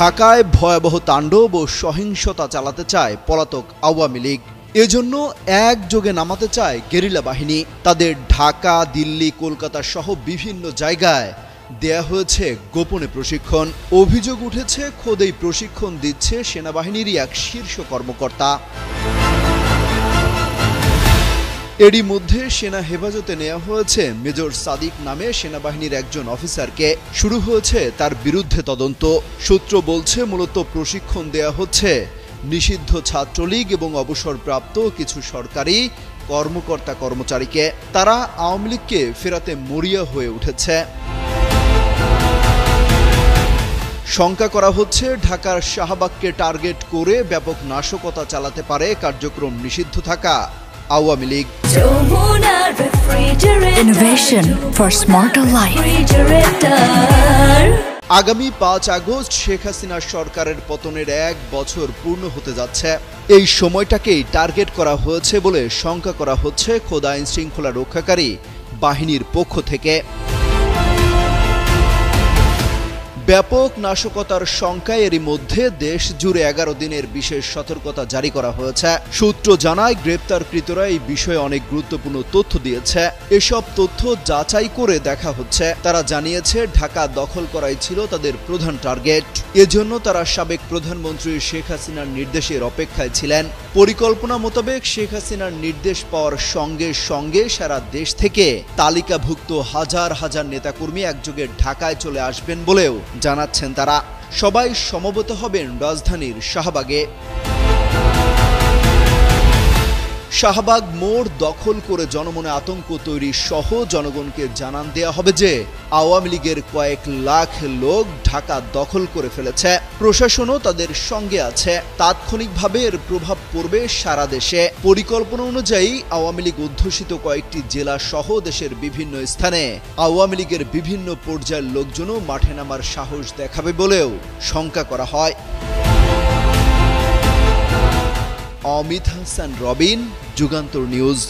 ঢাকায় ভয়াবহ তাণ্ডব ও সহিংসতা চালাতে চায় পলাতক আওয়ামী লীগ। এজন্য একযোগে নামাতে চায় গেরিলা বাহিনী। তাদের ঢাকা, দিল্লি, কলকাতা সহ বিভিন্ন জায়গায় দেয়া হয়েছে গোপনে প্রশিক্ষণ। অভিযোগ উঠেছে খোদ এই প্রশিক্ষণ দিচ্ছে সেনাবাহিনীরই এক শীর্ষ কর্মকর্তা। এরই মধ্যে সেনা হেফাজতে নেওয়া হয়েছে মেজর সাদিক নামে সেনাবাহিনীর একজন অফিসারকে। শুরু হয়েছে তার বিরুদ্ধে তদন্ত। সূত্র বলছে মূলত প্রশিক্ষণ দেয়া হচ্ছে নিষিদ্ধ ছাত্রলীগ এবং অবসরপ্রাপ্ত কিছু সরকারি কর্মকর্তা কর্মচারীকে। তারা আওয়ামী লীগকে ফেরাতে মরিয়া হয়ে উঠেছে। শঙ্কা করা হচ্ছে ঢাকার শাহবাগকে টার্গেট করে ব্যাপক নাশকতা চালাতে পারে কার্যক্রম নিষিদ্ধ থাকা Awami League. Innovation for smarter life. আগামী 5 আগস্ট শেখ হাসিনার সরকারের পতনের 1 বছর পূর্ণ হতে যাচ্ছে। এই সময়টাকেই টার্গেট করা হয়েছে বলে শঙ্কা করা হচ্ছে খোদ আইন শৃঙ্খলা রক্ষাকারী বাহিনীর পক্ষ থেকে। ব্যাপক নাশকতার শঙ্কায় এরই মধ্যে দেশ জুড়ে 11 দিনের বিশেষ সতর্কতা জারি করা হয়েছে। সূত্র জানায় গ্রেপ্তারকৃতরা এই বিষয়ে অনেক গুরুত্বপূর্ণ তথ্য দিয়েছে। এসব তথ্য যাচাই করে দেখা হচ্ছে। তারা জানিয়েছে ঢাকা দখল করাই ছিল তাদের প্রধান টার্গেট। এজন্য তারা সাবেক প্রধানমন্ত্রী শেখ হাসিনার নির্দেশের অপেক্ষায় ছিলেন। পরিকল্পনা মোতাবেক শেখ হাসিনার নির্দেশ পাওয়ার সঙ্গে সঙ্গে সারা দেশ থেকে তালিকাভুক্ত হাজার হাজার নেতাকর্মী একযোগে ঢাকায় চলে আসবেন বলেও জানাচ্ছেন তারা। সবাই সমবেত হবেন রাজধানীর শাহবাগে। শাহবাগ মোড় দখল করে জনমনে আতঙ্ক তৈরি সহ জনগণকে জানান দেয়া হবে যে আওয়ামী লীগের কয়েক লাখ লোক ঢাকা দখল করে ফেলেছে। প্রশাসনও তাদের সঙ্গে আছে। তাৎক্ষণিকভাবে এর প্রভাব পড়বে সারা দেশে। পরিকল্পনা অনুযায়ী আওয়ামী লীগ অধ্যুষিত কয়েকটি জেলা সহ দেশের বিভিন্ন স্থানে আওয়ামী লীগের বিভিন্ন পর্যায়ের লোকজনও মাঠে নামার সাহস দেখাবে বলেও শঙ্কা করা হয়। অমিত হাসান রবিন, যুগান্তর নিউজ।